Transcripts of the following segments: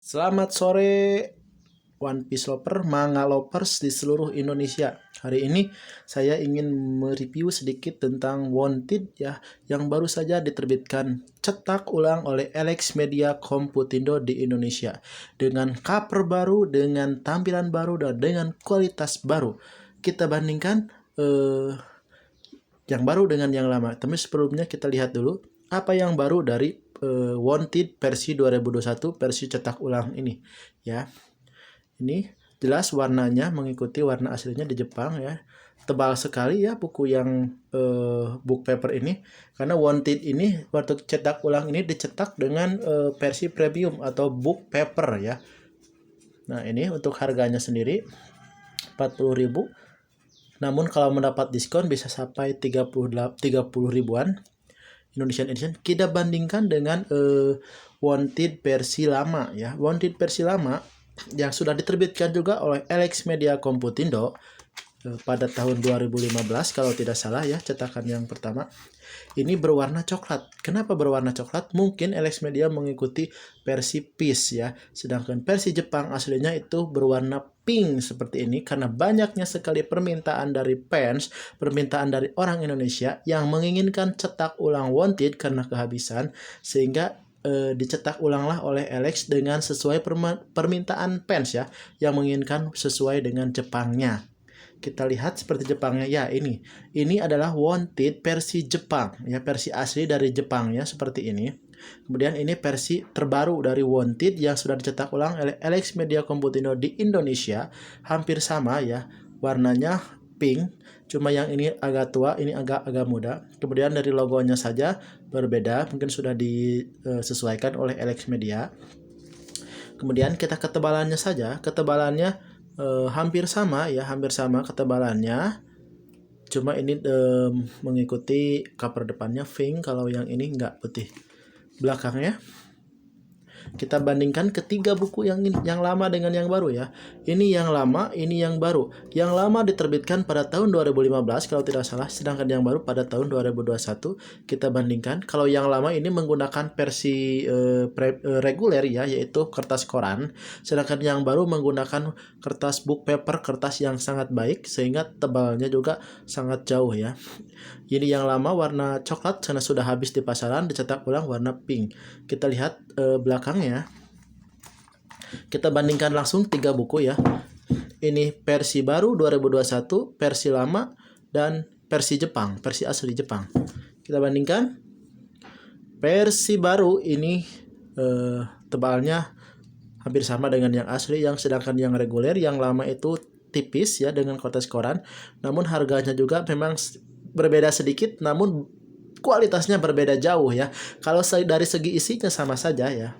Selamat sore One Piece Lover, manga lovers di seluruh Indonesia. Hari ini saya ingin mereview sedikit tentang Wanted ya, yang baru saja diterbitkan cetak ulang oleh Elex Media Komputindo di Indonesia. Dengan cover baru, dengan tampilan baru, dan dengan kualitas baru. Kita bandingkan yang baru dengan yang lama. Tapi sebelumnya kita lihat dulu apa yang baru dari Wanted versi 2021 versi cetak ulang ini ya. Ini jelas warnanya mengikuti warna aslinya di Jepang ya. Tebal sekali ya buku yang book paper ini, karena Wanted ini waktu cetak ulang ini dicetak dengan versi premium atau book paper ya. Nah, ini untuk harganya sendiri 40.000. Namun kalau mendapat diskon bisa sampai 30 ribuan Indonesian Edition. Kita bandingkan dengan Wanted versi lama ya. Wanted versi lama yang sudah diterbitkan juga oleh Elex Media Komputindo pada tahun 2015 kalau tidak salah ya, cetakan yang pertama. Ini berwarna coklat. Kenapa berwarna coklat? Mungkin Elex Media mengikuti versi Peace ya. Sedangkan versi Jepang aslinya itu berwarna pink seperti ini karena banyaknya sekali permintaan dari fans, permintaan dari orang Indonesia yang menginginkan cetak ulang Wanted karena kehabisan, sehingga dicetak ulanglah oleh Elex dengan sesuai permintaan fans ya, yang menginginkan sesuai dengan Jepangnya. Kita lihat seperti Jepangnya ya, ini adalah Wanted versi Jepang ya, versi asli dari Jepangnya seperti ini. Kemudian ini versi terbaru dari Wanted yang sudah dicetak ulang oleh Elex Media Komputindo di Indonesia, hampir sama ya, warnanya pink, cuma yang ini agak tua, ini agak muda. Kemudian dari logonya saja berbeda, mungkin sudah disesuaikan oleh Elex Media. Kemudian kita ketebalannya saja, ketebalannya hampir sama ya, hampir sama ketebalannya. Cuma ini mengikuti cover depannya pink, kalau yang ini enggak, putih. Belakangnya kita bandingkan ketiga buku yang lama dengan yang baru ya. Ini yang lama, ini yang baru. Yang lama diterbitkan pada tahun 2015 kalau tidak salah, sedangkan yang baru pada tahun 2021. Kita bandingkan. Kalau yang lama ini menggunakan versi reguler ya, yaitu kertas koran, sedangkan yang baru menggunakan kertas book paper, kertas yang sangat baik sehingga tebalnya juga sangat jauh ya. Ini yang lama warna coklat karena sudah habis di pasaran, dicetak ulang warna pink. Kita lihat belakangnya. Kita bandingkan langsung tiga buku ya. Ini versi baru 2021, versi lama, dan versi Jepang, versi asli Jepang. Kita bandingkan. Versi baru ini tebalnya hampir sama dengan yang asli, sedangkan yang reguler, yang lama itu tipis ya dengan kertas koran. Namun harganya juga memang berbeda sedikit, namun kualitasnya berbeda jauh ya. Kalau dari segi isinya sama saja ya.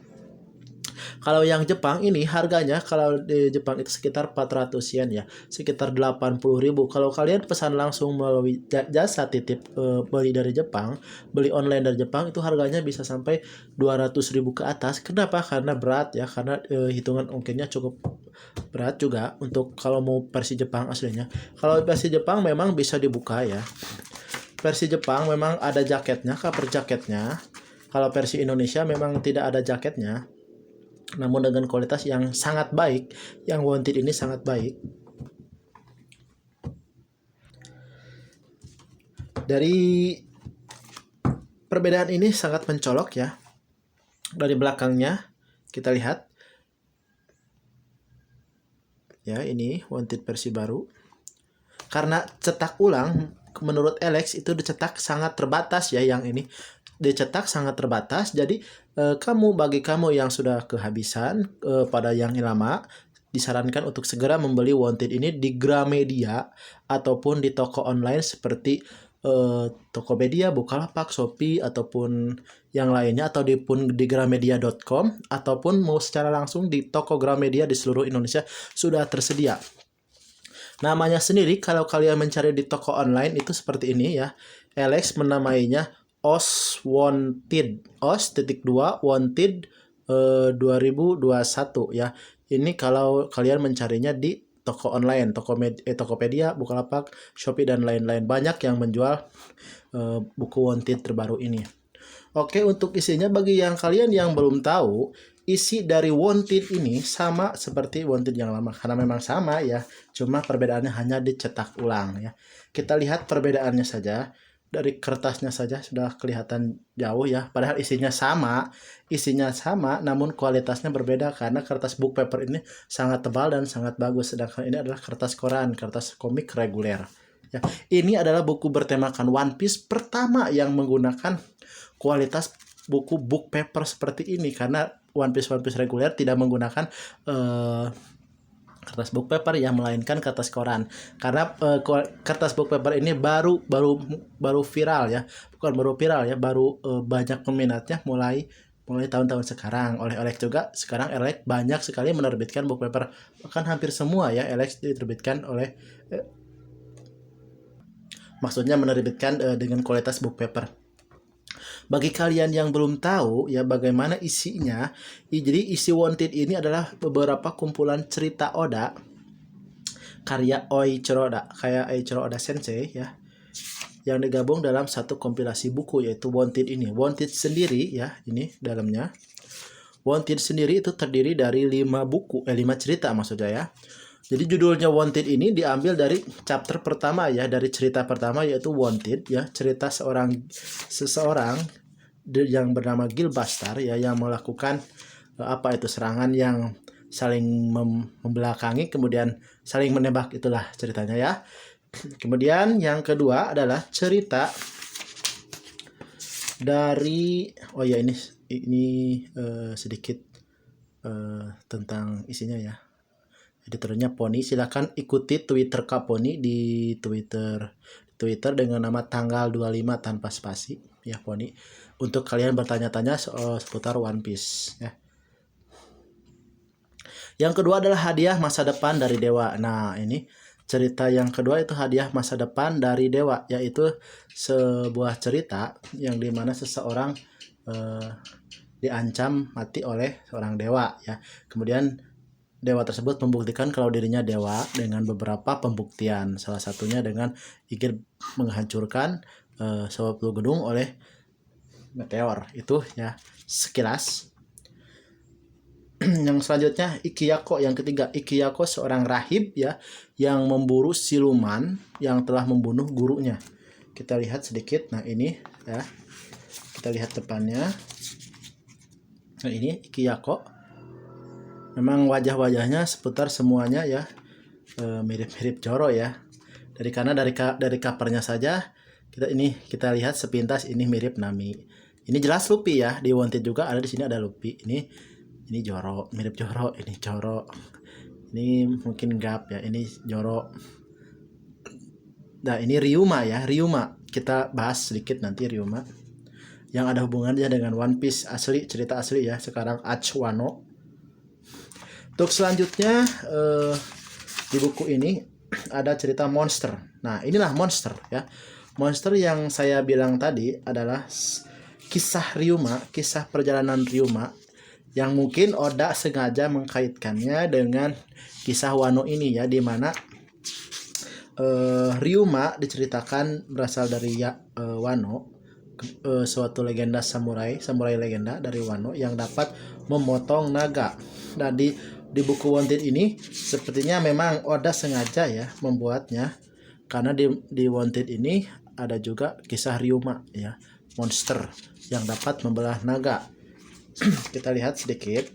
Kalau yang Jepang ini harganya, kalau di Jepang itu sekitar 400 yen ya, sekitar 80.000. Kalau kalian pesan langsung melalui jasa titip beli dari Jepang, beli online dari Jepang, itu harganya bisa sampai 200.000 ke atas. Kenapa? Karena berat ya, karena hitungan ongkirnya cukup berat juga untuk kalau mau versi Jepang aslinya. Kalau versi Jepang memang bisa dibuka ya. Versi Jepang memang ada jaketnya, cover jaketnya. Kalau versi Indonesia memang tidak ada jaketnya. Namun dengan kualitas yang sangat baik, yang Wanted ini sangat baik. Dari perbedaan ini sangat mencolok ya. Dari belakangnya kita lihat. Ya, ini Wanted versi baru. Karena cetak ulang, menurut Elex itu dicetak sangat terbatas ya, yang ini dicetak sangat terbatas. Jadi bagi kamu yang sudah kehabisan pada yang lama, disarankan untuk segera membeli Wanted ini di Gramedia ataupun di toko online seperti Tokopedia, Bukalapak, Shopee, ataupun yang lainnya, atau di gramedia.com, ataupun mau secara langsung di toko Gramedia di seluruh Indonesia sudah tersedia. Namanya sendiri kalau kalian mencari di toko online itu seperti ini ya. Elex menamainya OS Wanted, OS.2 Wanted 2021 ya. Ini kalau kalian mencarinya di toko online, Tokopedia, Bukalapak, Shopee, dan lain-lain. Banyak yang menjual buku Wanted terbaru ini. Oke, untuk isinya bagi yang kalian yang belum tahu, isi dari Wanted ini sama seperti Wanted yang lama karena memang sama ya, cuma perbedaannya hanya dicetak ulang ya. Kita lihat perbedaannya saja. Dari kertasnya saja sudah kelihatan jauh ya, padahal isinya sama namun kualitasnya berbeda karena kertas book paper ini sangat tebal dan sangat bagus, sedangkan ini adalah kertas koran, kertas komik reguler ya. Ini adalah buku bertemakan One Piece pertama yang menggunakan kualitas buku book paper seperti ini, karena One Piece reguler tidak menggunakan kertas book paper yang melainkan kertas koran, karena kertas book paper ini baru viral ya, bukan baru viral ya, baru banyak peminatnya mulai tahun-tahun sekarang. Oleh Elex juga sekarang Elex banyak sekali menerbitkan book paper, bahkan hampir semua ya Elex diterbitkan oleh maksudnya menerbitkan dengan kualitas book paper. Bagi kalian yang belum tahu ya bagaimana isinya, jadi isi Wanted ini adalah beberapa kumpulan cerita Oda karya Eiichiro Oda Sensei ya, yang digabung dalam satu kompilasi buku yaitu Wanted ini. Wanted sendiri ya, ini dalamnya. Wanted sendiri itu terdiri dari 5 cerita maksudnya ya. Jadi judulnya Wanted ini diambil dari chapter pertama ya, dari cerita pertama yaitu Wanted ya, cerita seseorang yang bernama Gilbastar ya, yang melakukan serangan yang saling membelakangi kemudian saling menembak, itulah ceritanya ya. Kemudian yang kedua adalah cerita dari ini sedikit tentang isinya ya. Editornya Pony, silakan ikuti Twitter Kak Pony di Twitter dengan nama tanggal 25 tanpa spasi ya Pony, untuk kalian bertanya-tanya seputar One Piece ya. Yang kedua adalah hadiah masa depan dari Dewa. Nah, ini cerita yang kedua itu hadiah masa depan dari Dewa, yaitu sebuah cerita yang dimana seseorang diancam mati oleh seorang dewa ya. Kemudian dewa tersebut membuktikan kalau dirinya dewa dengan beberapa pembuktian, salah satunya dengan ingin menghancurkan suatu gedung oleh meteor. Itu ya sekilas. Yang selanjutnya Ikiyako yang ketiga. Ikiyako seorang rahib ya yang memburu siluman yang telah membunuh gurunya. Kita lihat sedikit. Nah, ini ya. Kita lihat depannya. Nah, ini Ikiyako. Memang wajah-wajahnya seputar semuanya ya mirip-mirip Zoro ya. Dari covernya saja kita lihat sepintas ini mirip Nami. Ini jelas Luffy ya, di Wanted juga ada, di sini ada Luffy. Ini Zoro, mirip Zoro, ini Zoro. Ini mungkin Gap ya, ini Zoro. Nah, ini Ryuma ya, Ryuma. Kita bahas sedikit nanti Ryuma. Yang ada hubungannya dengan One Piece asli, cerita asli ya, sekarang Wano. Untuk selanjutnya di buku ini ada cerita monster. Nah, inilah monster ya. Monster yang saya bilang tadi adalah kisah Ryuma, kisah perjalanan Ryuma, yang mungkin Oda sengaja mengkaitkannya dengan kisah Wano ini ya, di mana Ryuma diceritakan berasal dari Wano, suatu legenda samurai legenda dari Wano yang dapat memotong naga. Dan di buku Wanted ini sepertinya memang Oda sengaja ya membuatnya, karena di Wanted ini ada juga kisah Ryuma ya, monster yang dapat membelah naga. Kita lihat sedikit.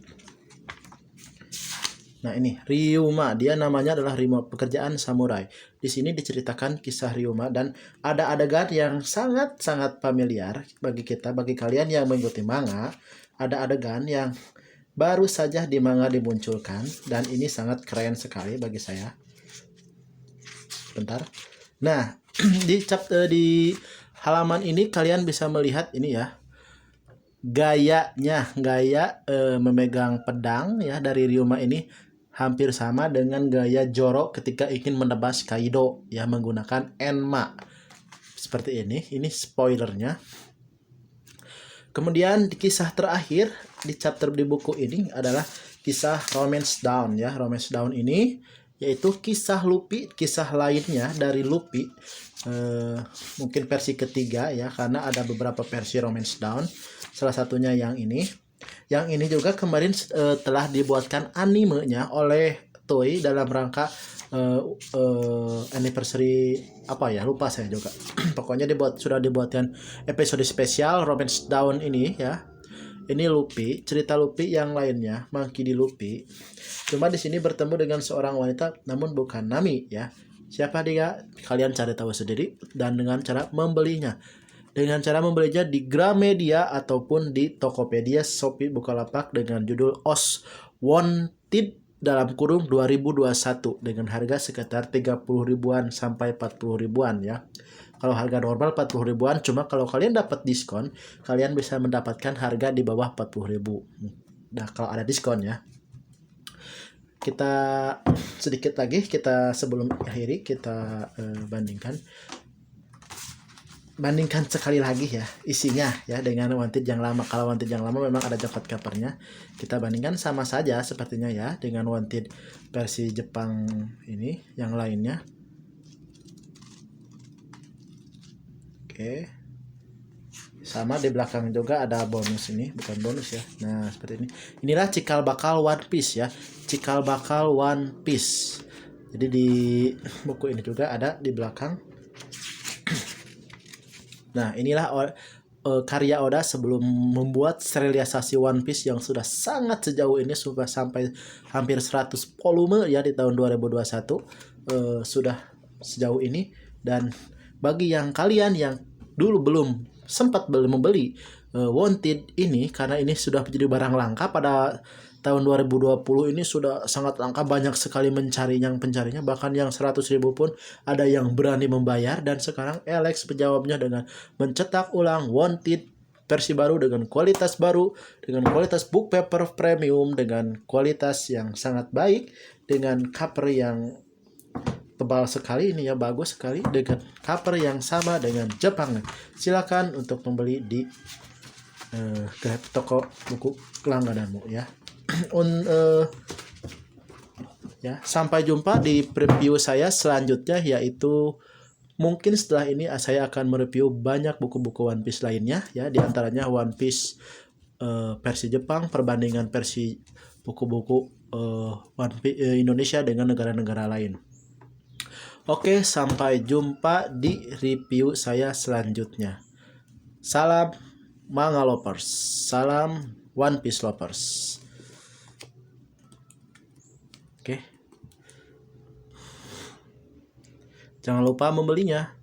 Nah, ini Ryuma, dia namanya adalah Ryuma, pekerjaan samurai. Di sini diceritakan kisah Ryuma dan ada adegan yang sangat-sangat familiar bagi kalian yang mengikuti manga. Ada adegan yang baru saja di manga dimunculkan dan ini sangat keren sekali bagi saya. Bentar. Nah, di halaman ini kalian bisa melihat ini ya. Gaya memegang pedang ya dari Ryuma ini hampir sama dengan gaya Zoro ketika ingin menebas Kaido ya menggunakan Enma. Seperti ini spoilernya. Kemudian di kisah terakhir di chapter di buku ini adalah kisah Romance Down ya. Romance Down ini yaitu kisah Luffy, kisah lainnya dari Luffy, mungkin versi ketiga ya, karena ada beberapa versi Romance Down. Salah satunya yang ini. Yang ini juga kemarin telah dibuatkan animenya oleh Toei dalam rangka anniversary apa ya, lupa saya juga. Pokoknya sudah dibuatkan episode spesial Romance Down ini ya. Ini Luffy, cerita Luffy yang lainnya, Monkey D. Luffy. Cuma di sini bertemu dengan seorang wanita namun bukan Nami ya. Siapa dia? Kalian cari tahu sendiri dan dengan cara membelinya. Dengan cara membelinya di Gramedia ataupun di Tokopedia, Shopee, Bukalapak dengan judul Os Wanted dalam kurung 2021 dengan harga sekitar 30 ribuan sampai 40 ribuan ya. Kalau harga normal 40 ribuan, cuma kalau kalian dapat diskon, kalian bisa mendapatkan harga di bawah 40 ribu. Nah, kalau ada diskon ya. Kita sedikit lagi, kita sebelum akhiri, kita bandingkan sekali lagi ya isinya ya dengan Wanted yang lama. Kalau Wanted yang lama memang ada jaket covernya. Kita bandingkan sama saja sepertinya ya dengan Wanted versi Jepang ini yang lainnya. Oke. Sama di belakang juga ada bonus ini, bukan bonus ya. Nah, seperti ini. Inilah cikal bakal One Piece ya. Cikal bakal One Piece. Jadi di buku ini juga ada di belakang. Nah, inilah karya Oda sebelum membuat serialisasi One Piece yang sudah sangat sejauh ini, sudah sampai hampir 100 volume ya di tahun 2021. Sudah sejauh ini. Dan bagi yang kalian yang dulu belum sempat membeli Wanted ini, karena ini sudah menjadi barang langka pada tahun 2020 ini, sudah sangat langka, banyak sekali pencarinya, bahkan yang 100 ribu pun ada yang berani membayar. Dan sekarang Alex menjawabnya dengan mencetak ulang Wanted versi baru dengan kualitas baru, dengan kualitas book paper premium, dengan kualitas yang sangat baik, dengan cover yang tebal sekali ini ya, bagus sekali, dengan cover yang sama dengan Jepang. Silakan untuk membeli di toko buku langgananmu ya. Ya, sampai jumpa di preview saya selanjutnya, yaitu mungkin setelah ini saya akan mereview banyak buku-buku One Piece lainnya ya, diantaranya One Piece versi Jepang, perbandingan versi buku-buku One Piece Indonesia dengan negara-negara lain. Oke, sampai jumpa di review saya selanjutnya. Salam manga lovers, salam One Piece lovers. Oke. Jangan lupa membelinya.